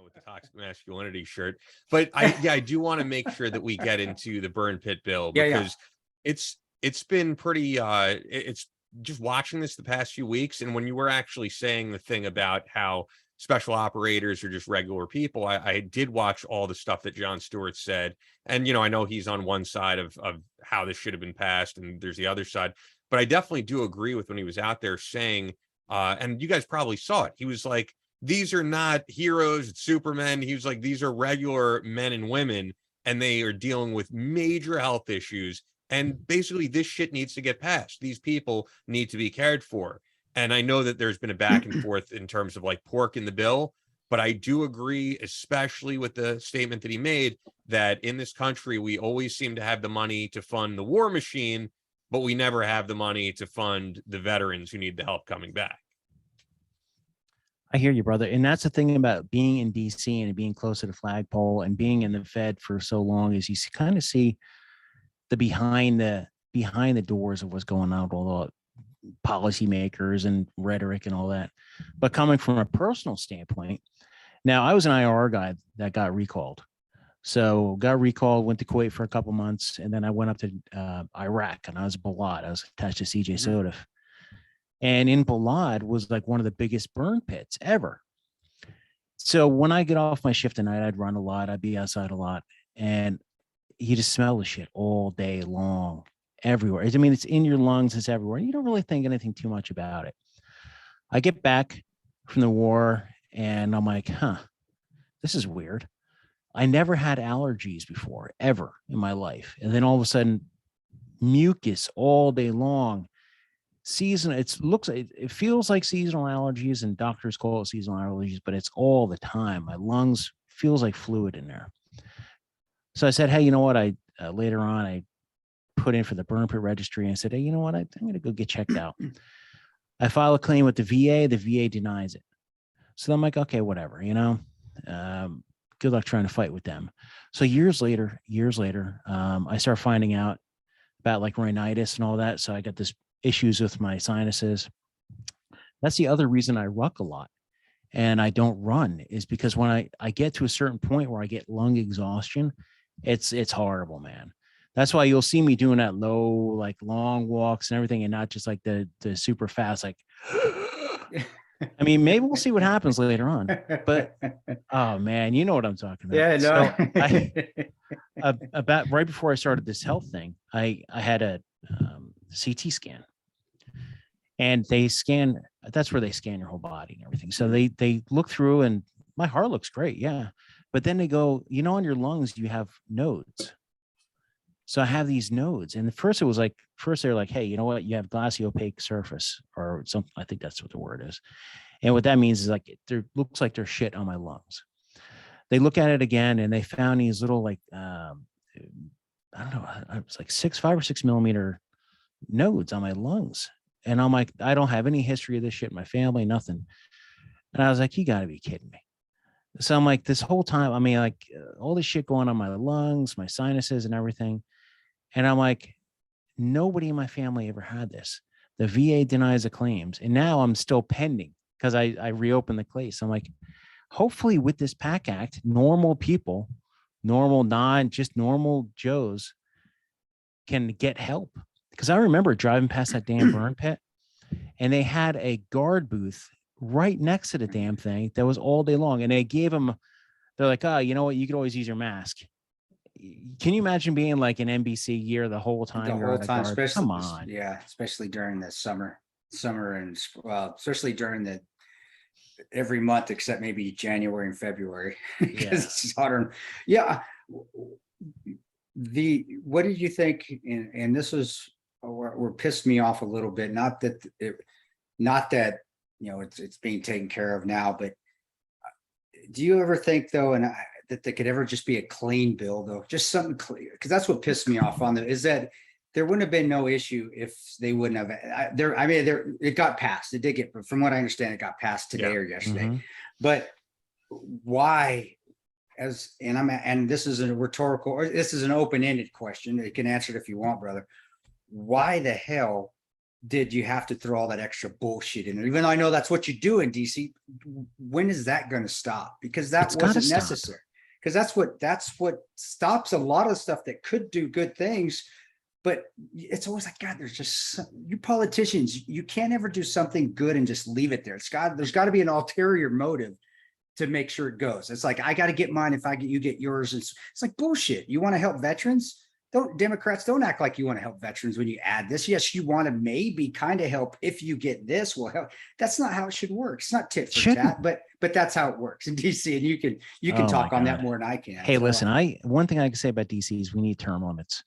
with the toxic masculinity shirt. But I do want to make sure that we get into the burn pit bill, because it's been pretty it's just watching this the past few weeks. And when you were actually saying the thing about how special operators are just regular people, I did watch all the stuff that Jon Stewart said. And, I know he's on one side of how this should have been passed, and there's the other side. But I definitely do agree with when he was out there saying, and you guys probably saw it, he was like, these are not heroes, it's Supermen. He was like, these are regular men and women, and they are dealing with major health issues. And basically, this shit needs to get passed. These people need to be cared for. And I know that there's been a back and forth in terms of like pork in the bill, but I do agree, especially with the statement that he made, that in this country, we always seem to have the money to fund the war machine, but we never have the money to fund the veterans who need the help coming back. I hear you, brother. And that's the thing about being in DC and being close to the flagpole and being in the Fed for so long, is you kind of see the behind the doors of what's going on with all the policymakers and rhetoric and all that. But coming from a personal standpoint, now I was an IR guy that got recalled. So got recalled, went to Kuwait for a couple months, and then I went up to Iraq, and I was Balad. I was attached to CJ Sodif. And in Balad was like one of the biggest burn pits ever. So when I get off my shift at night, I'd run a lot, I'd be outside a lot, and you just smell the shit all day long, everywhere. I mean, it's in your lungs, it's everywhere. You don't really think anything too much about it. I get back from the war, and I'm like, this is weird. I never had allergies before, ever in my life. And then all of a sudden, mucus all day long. It feels like seasonal allergies, and doctors call it seasonal allergies, but it's all the time. My lungs feels like fluid in there. So I said, hey, you know what? Later on, I put in for the burn pit registry, and I said, hey, you know what? I'm going to go get checked out. I file a claim with the VA. The VA denies it. So I'm like, okay, whatever, good luck trying to fight with them. So years later, I start finding out about like rhinitis and all that. So I got this issues with my sinuses. That's the other reason I ruck a lot and I don't run, is because when I get to a certain point where I get lung exhaustion, it's horrible, man. That's why you'll see me doing that low, like long walks and everything, and not just like the super fast, like, I mean, maybe we'll see what happens later on, but oh man, you know what I'm talking about. Yeah, no. So about right before I started this health thing, I had a CT scan, and that's where they scan your whole body and everything. So they look through, and my heart looks great. Yeah. But then they go, on your lungs, you have nodes. So I have these nodes. And first they're like, hey, you know what? You have glassy opaque surface or something. I think that's what the word is. And what that means is like, looks like there's shit on my lungs. They look at it again, and they found these little, like, I don't know, it was like 5 or 6 millimeter nodes on my lungs. And I'm like, I don't have any history of this shit in my family, nothing. And I was like, you gotta be kidding me. So I'm like, this whole time, I mean, like all this shit going on my lungs, my sinuses and everything. And I'm like, nobody in my family ever had this. The VA denies the claims. And now I'm still pending because I reopened the case. I'm like, hopefully with this Pact Act, normal people, just normal Joes can get help. Because I remember driving past that damn burn pit, and they had a guard booth right next to the damn thing that was all day long. And they gave them, they're like, oh, you know what? You could always use your mask. Can you imagine being like an NBC gear the whole time? Especially, come on. Yeah, especially during the summer and especially during every month except maybe January and February, because it's hotter. Yeah. What did you think? And this was what pissed me off a little bit. Not that it's being taken care of now, but do you ever think though, that there could ever just be a clean bill though, just something clear? Because that's what pissed me off on is that there wouldn't have been no issue if they wouldn't have. It got passed. It did get, from what I understand, it got passed today or yesterday. Mm-hmm. But why? And this is a rhetorical, or this is an open-ended question. You can answer it if you want, brother. Why the hell did you have to throw all that extra bullshit in there? Even though I know that's what you do in DC, when is that going to stop? Because that wasn't necessary. Because that's what stops a lot of stuff that could do good things. But it's always like, God, there's just you politicians, you can't ever do something good and just leave it there. There's got to be an ulterior motive to make sure it goes. It's like, I got to get mine. If I get, you get yours. It's like bullshit. You want to help veterans? Democrats don't act like you want to help veterans when you add this. Yes, you want to maybe kind of help if you get this will help. That's not how it should work. It's not tit for tat, but that's how it works in DC. And you can talk on that more than I can. Hey, listen, one thing I can say about DC is we need term limits.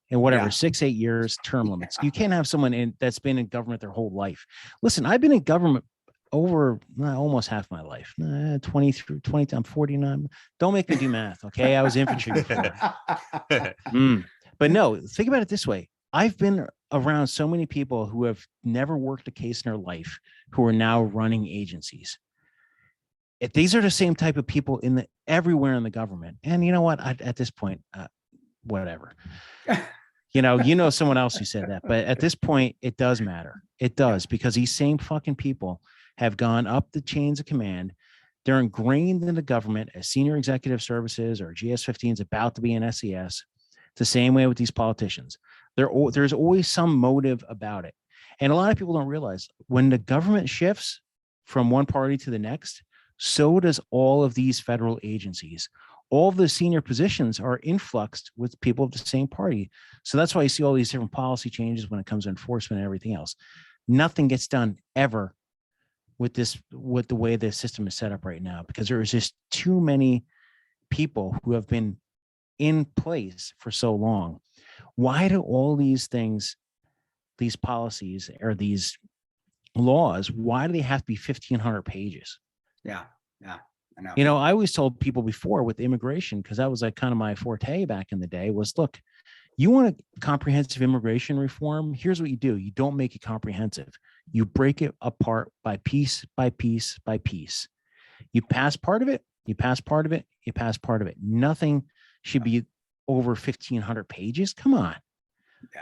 And whatever, 6-8 years term limits. You can't have someone that's been in government their whole life. Listen, I've been in government over almost half my life. 20 through 20, I'm 49. Don't make me do math, okay? I was infantry before. But no, think about it this way. I've been around so many people who have never worked a case in their life who are now running agencies. If these are the same type of people everywhere in the government. And you know what? At this point, whatever. You know someone else who said that, but at this point, it does matter. It does, because these same fucking people have gone up the chains of command. They're ingrained in the government as senior executive services or GS-15 is about to be an SES. It's the same way with these politicians. There's always some motive about it. And a lot of people don't realize when the government shifts from one party to the next, so does all of these federal agencies. All of the senior positions are influxed with people of the same party. So that's why you see all these different policy changes when it comes to enforcement and everything else. Nothing gets done ever with the way the system is set up right now, because there is just too many people who have been in place for so long. Why do all these things, these policies or these laws, why do they have to be 1,500 pages? Yeah. I know. I always told people before with immigration, because that was like kind of my forte back in the day, was look, you want a comprehensive immigration reform? Here's what you do. You don't make it comprehensive. You break it apart by piece, by piece, by piece. You pass part of it, you pass part of it, you pass part of it. Nothing should be over 1,500 pages. Come on.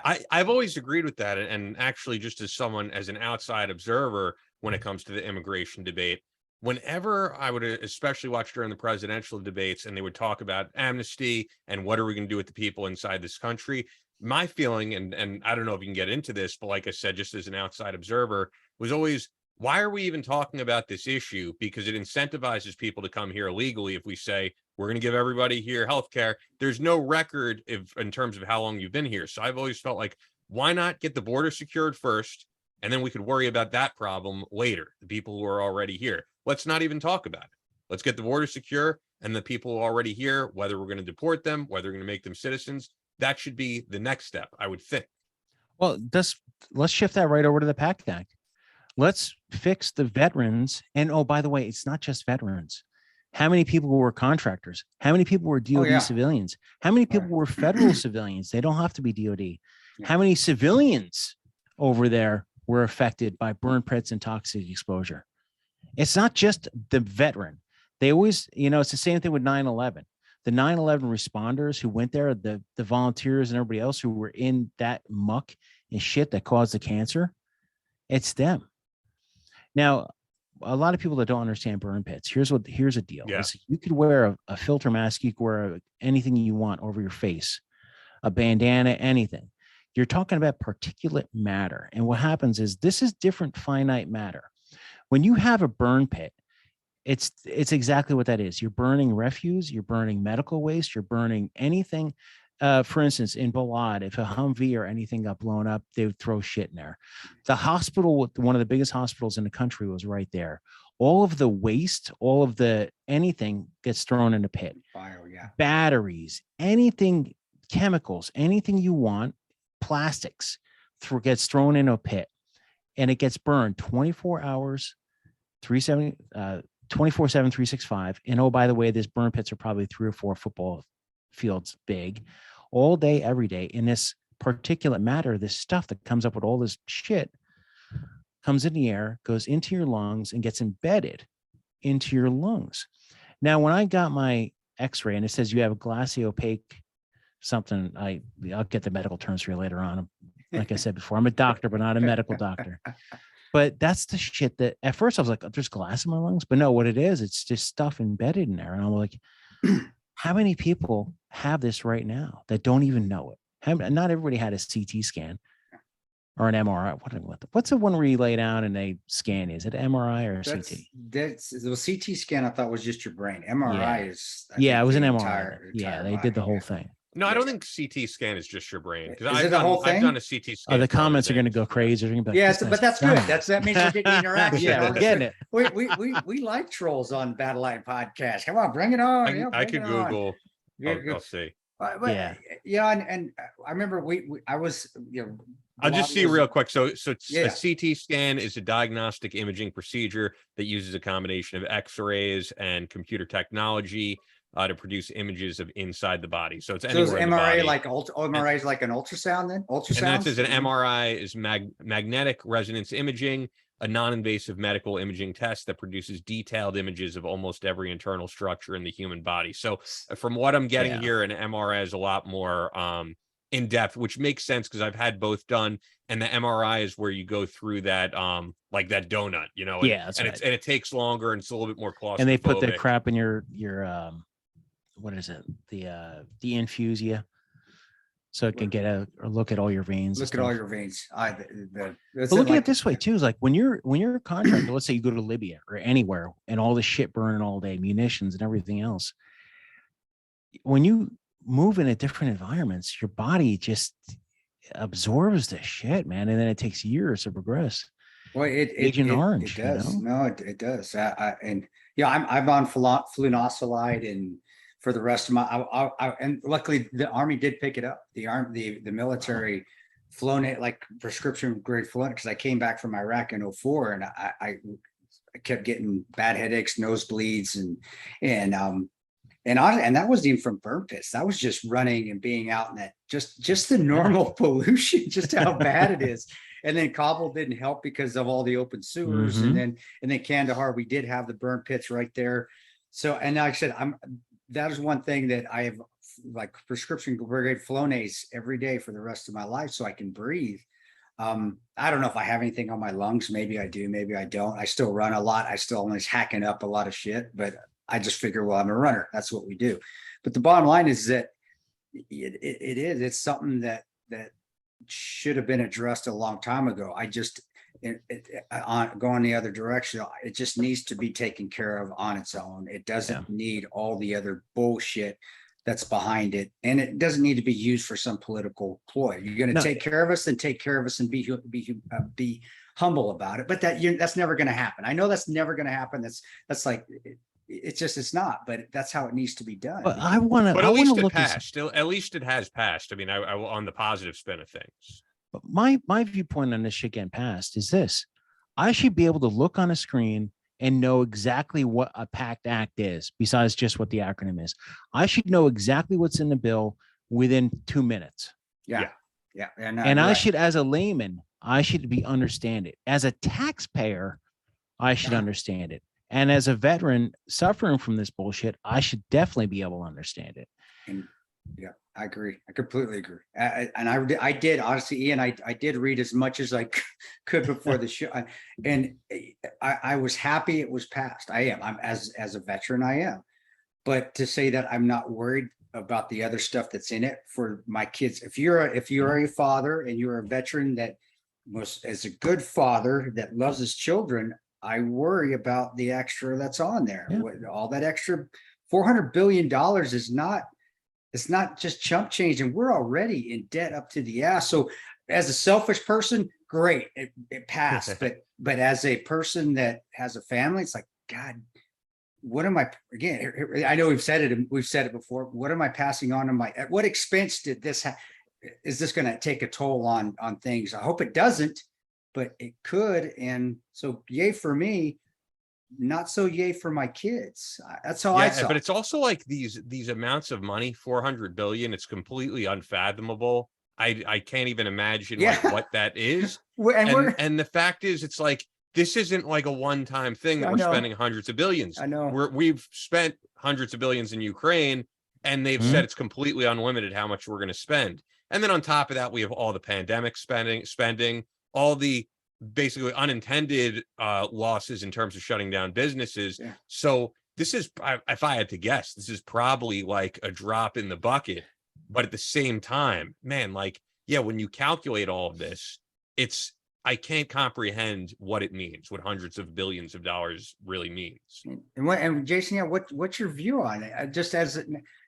I've always agreed with that. And actually, just as an outside observer, when it comes to the immigration debate, whenever I would especially watch during the presidential debates and they would talk about amnesty and what are we going to do with the people inside this country, my feeling, and I don't know if you can get into this, but like I said, just as an outside observer, was always, why are we even talking about this issue? Because it incentivizes people to come here illegally. If we say we're going to give everybody here healthcare, there's no record in terms of how long you've been here. So I've always felt like, why not get the border secured first? And then we could worry about that problem later, the people who are already here. Let's not even talk about it. Let's get the border secure, and the people who are already here, whether we're going to deport them, whether we're going to make them citizens, that should be the next step, I would think. Well, let's shift that right over to the Pact Act. Let's fix the veterans. And oh, by the way, it's not just veterans. How many people were contractors? How many people were DOD civilians? How many people were federal civilians? They don't have to be DOD. How many civilians over there were affected by burn pits and toxic exposure? It's not just the veteran. They always, it's the same thing with 9/11. The 9/11 responders who went there, the volunteers and everybody else who were in that muck and shit that caused the cancer, it's them. Now, a lot of people that don't understand burn pits, here's a deal. Yeah. You could wear a filter mask, you could wear anything you want over your face, a bandana, anything. You're talking about particulate matter. And what happens is this is different finite matter. When you have a burn pit, it's exactly what that is. You're burning refuse, you're burning medical waste, you're burning anything. For instance, in Balad, if a Humvee or anything got blown up, they would throw shit in there. The hospital, one of the biggest hospitals in the country, was right there. All of the waste, all of the anything gets thrown in a pit. Fire, yeah. Batteries, anything, chemicals, anything you want, plastics gets thrown in a pit, and it gets burned 24 hours, 24/7, 365. And oh, by the way, these burn pits are probably 3 or 4 football fields big, all day, every day. In this particulate matter, this stuff that comes up with all this shit comes in the air, goes into your lungs, and gets embedded into your lungs. Now, when I got my X-ray and it says you have a glassy opaque something, I'll get the medical terms for you later on. Like I said before, I'm a doctor, but not a medical doctor. But that's the shit that at first I was like, there's glass in my lungs. But no, what it is, it's just stuff embedded in there. And I'm like, how many people have this right now that don't even know it? Not everybody had a CT scan or an MRI. What's the one where you lay down and they scan? Is it MRI or CT? That's the CT scan. I thought was just your brain. MRI is. It was an MRI. They did the whole thing. No, I don't think CT scan is just your brain, because I've done a CT scan. Oh, the comments are going to go crazy. They're gonna be like, yeah, but that's good. That means we're getting interaction. Yeah, we're getting it. We like trolls on Battleline podcast. Come on, bring it on. I could Google. I'll see. And I remember I was, I'll just see real quick. So a CT scan is a diagnostic imaging procedure that uses a combination of X-rays and computer technology to produce images of inside the body. So it's anywhere in the body. MRI is like an ultrasound then? Ultrasound? And that says an MRI is magnetic resonance imaging, a non-invasive medical imaging test that produces detailed images of almost every internal structure in the human body. So from what I'm getting here, an MRI is a lot more in depth, which makes sense because I've had both done. And the MRI is where you go through that like that donut, and it takes longer and it's a little bit more claustrophobic. And they put the crap in your what is it? The infusia. So it can get a look at all your veins. Look at all your veins. But looking at it this way too is like when you're a contractor, let's say you go to Libya or anywhere and all the shit burning all day, munitions and everything else. When you move into different environments, your body just absorbs the shit, man. And then it takes years to progress. Well, Agent Orange. It does. No, it does. I'm on flunoxolide and for the rest of my, and luckily the Army did pick it up. The military flown it like prescription grade flown, because I came back from Iraq in 2004 and I kept getting bad headaches, nosebleeds, and that wasn't even from burn pits. That was just running and being out in that just the normal pollution, just how bad it is. And then Kabul didn't help because of all the open sewers, and then Kandahar, we did have the burn pits right there. So, and like I said, that is one thing that I have, like prescription grade Flonase every day for the rest of my life so I can breathe. I don't know if I have anything on my lungs. Maybe I do, maybe I don't. I still run a lot. I still always hacking up a lot of shit, but I just figure, well, I'm a runner. That's what we do. But the bottom line is that it's something that should have been addressed a long time ago. Going the other direction, it just needs to be taken care of on its own. It doesn't need all the other bullshit that's behind it, and it doesn't need to be used for some political ploy. You're going to take care of us, then take care of us and be humble about it. But that's never going to happen. I know that's never going to happen. That's like it's not. But that's how it needs to be done. But I want to. But at least it passed. At least it has passed. I mean, I on the positive spin of things. But my viewpoint on this shit getting passed is this: I should be able to look on a screen and know exactly what a Pact Act is, besides just what the acronym is. I should know exactly what's in the bill within 2 minutes. Yeah. And I should, as a layman, I should understand it. As a taxpayer, I should understand it. And as a veteran suffering from this bullshit, I should definitely be able to understand it. And I agree. I completely agree. I did, honestly, Ian, I did read as much as I could before the show. And I was happy it was passed. I'm as a veteran, I am. But to say that I'm not worried about the other stuff that's in it for my kids. If you're a father and you're a veteran that was as a good father that loves his children, I worry about the extra that's on there. Yeah. All that extra $400 billion is not. It's not just chump change, and we're already in debt up to the ass. So as a selfish person, great, it passed. but as a person that has a family, it's like, God, what am I, again, I know we've said it before. What am I passing on to at what expense did this is this going to take a toll on things? I hope it doesn't, but it could. And so yay for me. Not so yay for my kids. That's how I saw. But it's also like these like money, 400 billion. It's completely unfathomable. I can't even imagine like what that is. And the fact is, it's like this isn't like a one-time thing that we're spending hundreds of billions. I know we've spent hundreds of billions in Ukraine, and they've said it's completely unlimited how much we're going to spend. And then on top of that, we have all the pandemic spending, all the basically unintended losses in terms of shutting down businesses. Yeah. So this is, if I had to guess, this is probably like a drop in the bucket. But at the same time, man, like, yeah, when you calculate all of this, I can't comprehend what it means, what hundreds of billions of dollars really means. And Jason, yeah, what's your view on it? Just as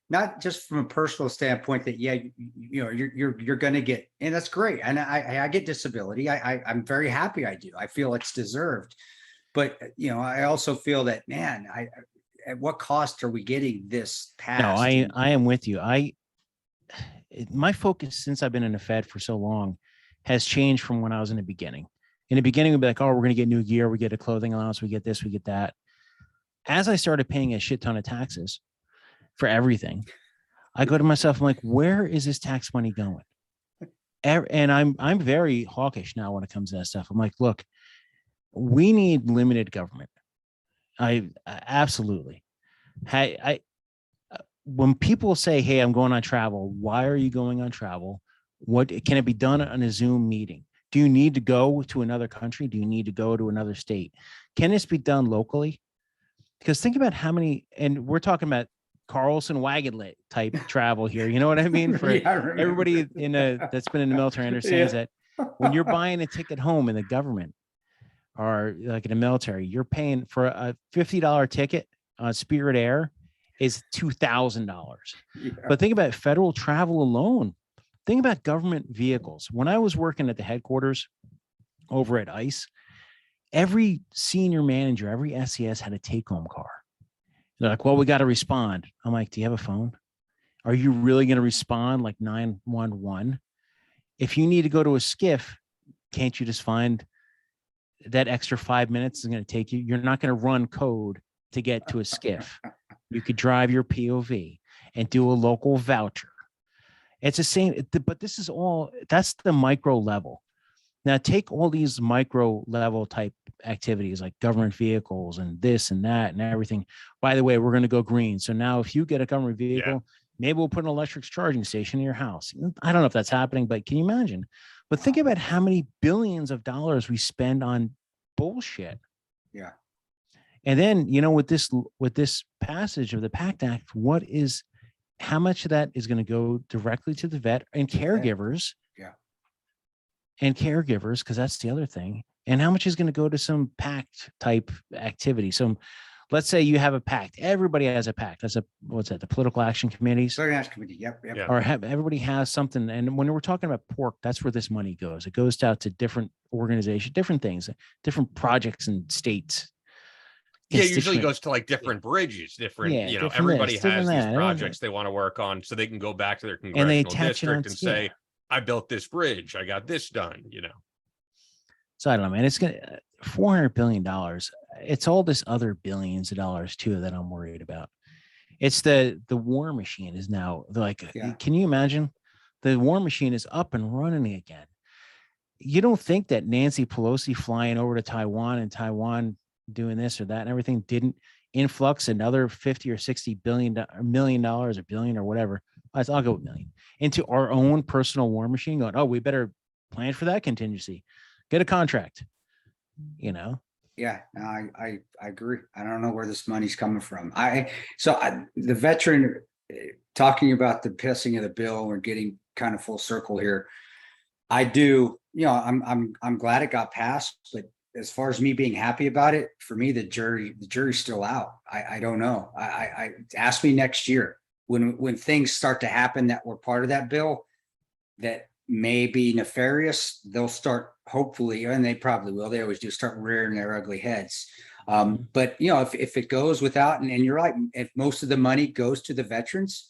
not just from a personal standpoint that, yeah, you know, you're going to get, and that's great. And I get disability. I'm very happy. I do. I feel it's deserved. But, you know, I also feel that, man, at what cost are we getting this passed? No, I am with you. My focus since I've been in the Fed for so long has changed from when I was in the beginning. In the beginning, we'd be like, oh, we're going to get new gear. We get a clothing allowance. We get this, we get that. As I started paying a shit ton of taxes for everything, I go to myself, I'm like, where is this tax money going? And I'm very hawkish now when it comes to that stuff. I'm like, look, we need limited government. I absolutely. When people say, hey, I'm going on travel, why are you going on travel? What can it be done on a Zoom meeting? Do you need to go to another country? Do you need to go to another state? Can this be done locally? Because think about how many, and we're talking about Carlson Wagonlit type travel here. You know what I mean? For everybody that's been in the military understands that when you're buying a ticket home in the government or like in the military, you're paying for a $50 ticket on Spirit Air is $2,000. Yeah. But think about federal travel alone. Think about government vehicles. When I was working at the headquarters over at ICE, every senior manager, every SES had a take-home car. They're like, well, we got to respond. I'm like, do you have a phone? Are you really going to respond like 911? If you need to go to a skiff, can't you just find that extra 5 minutes is going to take you? You're not going to run code to get to a skiff. You could drive your POV and do a local voucher. It's the same, but this is all, that's the micro level. Now take all these micro level type activities like government vehicles and this and that and everything. By the way, we're going to go green. So now if you get a government vehicle, maybe we'll put an electric charging station in your house. I don't know if that's happening, but can you imagine? But think about how many billions of dollars we spend on bullshit. Yeah. And then, you know, with this passage of the Pact Act, how much of that is going to go directly to the vet and caregivers? Yeah. And caregivers, because that's the other thing. And how much is going to go to some PACT type activity? So let's say you have a PACT. Everybody has a PACT. That's the political action committees. Political action committee. Yep. Yeah. Or everybody has something. And when we're talking about pork, that's where this money goes. It goes out to different organizations, different things, different projects and states. Yeah, usually goes to like different bridges, different, you know, everybody has these projects they want to work on so they can go back to their congressional district and say, I built this bridge, I got this done, you know. So I don't know, man. It's gonna $400 billion. It's all this other billions of dollars too that I'm worried about. It's the war machine is now like, can you imagine? The war machine is up and running again. You don't think that Nancy Pelosi flying over to Taiwan and Taiwan doing this or that and everything didn't influx another 50 or 60 million dollars or billion or whatever. I'll go with million into our own personal war machine going, oh, we better plan for that contingency, get a contract, you know? Yeah, no, I agree. I don't know where this money's coming from. The veteran talking about the passing of the bill, we're getting kind of full circle here. I do, you know, I'm glad it got passed, but as far as me being happy about it, for me, the jury's still out. I don't know. I ask me next year when things start to happen that were part of that bill that may be nefarious, they'll start hopefully, and they probably will. They always do start rearing their ugly heads. But you know, if it goes without, and you're right, if most of the money goes to the veterans,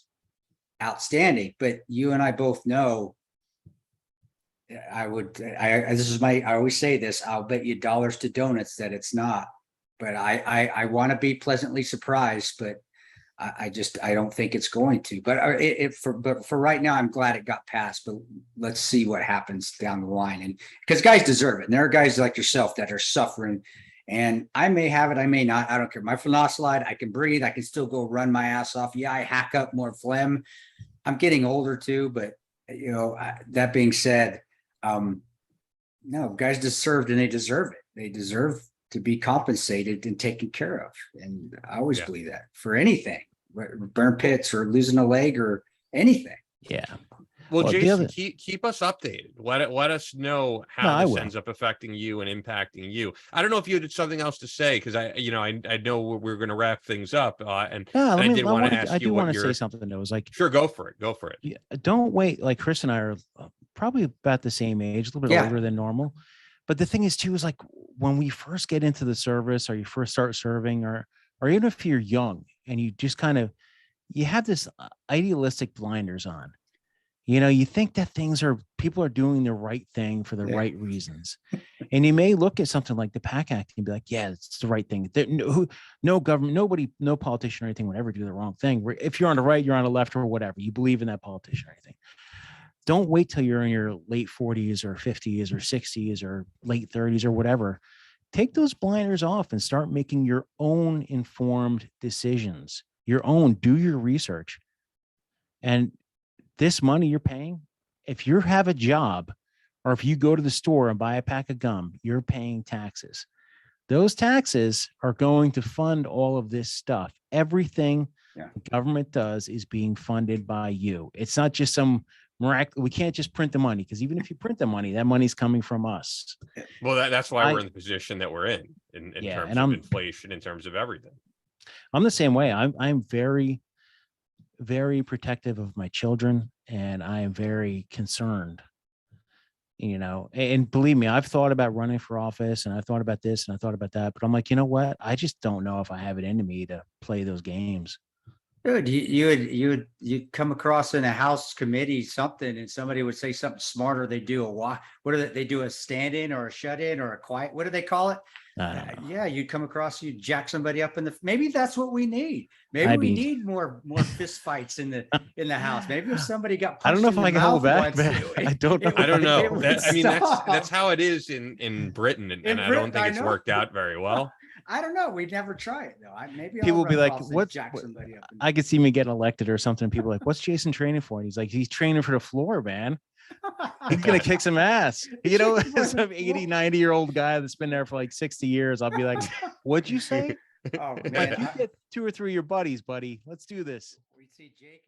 outstanding. But you and I both know, I always say this, I'll bet you dollars to donuts that it's not, but I want to be pleasantly surprised, but I don't think it's going to, but for right now, I'm glad it got passed, but let's see what happens down the line. And because guys deserve it. And there are guys like yourself that are suffering, and I may have it, I may not, I don't care. My phenoxylide, I can breathe. I can still go run my ass off. Yeah, I hack up more phlegm. I'm getting older too, but that being said, no, guys deserved and they deserve it. They deserve to be compensated and taken care of. And I always believe that for anything, burn pits or losing a leg or anything. Yeah. Well, Jason, keep us updated. Let us know how this ends up affecting you and impacting you. I don't know if you had something else to say, because I know we're going to wrap things up. I did want to ask you. I do want to say something though. It's like, sure, go for it. Go for it. Yeah, don't wait. Like Chris and I are probably about the same age, a little bit older than normal. But the thing is too, is like when we first get into the service, or you first start serving, or even if you're young and you just you have this idealistic blinders on. You think that people are doing the right thing for the right reasons. And you may look at something like the Pact Act and be like, yeah, it's the right thing. No government, no politician or anything would ever do the wrong thing. If you're on the right, you're on the left or whatever, you believe in that politician or anything. Don't wait till you're in your late 40s or 50s or 60s or late 30s or whatever. Take those blinders off and start making your own informed decisions, do your research. And this money you're paying, if you have a job or if you go to the store and buy a pack of gum, you're paying taxes. Those taxes are going to fund all of this stuff. Everything the government does is being funded by you. It's not just some miraculous. We can't just print the money, because even if you print the money, that money's coming from us. Well, that's why we're in the position that we're in terms of inflation, in terms of everything. I'm the same way. I'm very, very protective of my children, and I am very concerned, and believe me, I've thought about running for office, and I've thought about this and I thought about that, but I'm like, you know what? I just don't know if I have it into me to play those games. Dude, you'd come across in a House committee something, and somebody would say something smarter. They do they do a stand-in or a shut-in or a quiet, what do they call it? Yeah, you'd come across, you'd jack somebody up maybe that's what we need. Maybe we need more fist fights in the House. Maybe if somebody got punched, I don't know if I can hold back. I don't know. That's how it is in Britain, and I don't think it's worked out very well. I don't know. We'd never try it though. People will be like, "What?" I could see me getting elected or something. People are like, "What's Jason training for?" And he's like, "He's training for the floor, man. He's gonna kick some ass." Some 80, 90-year-old guy that's been there for like 60 years. I'll be like, "What'd you say?" Oh man, you get 2 or 3 of your buddies, buddy. Let's do this. We see Jake.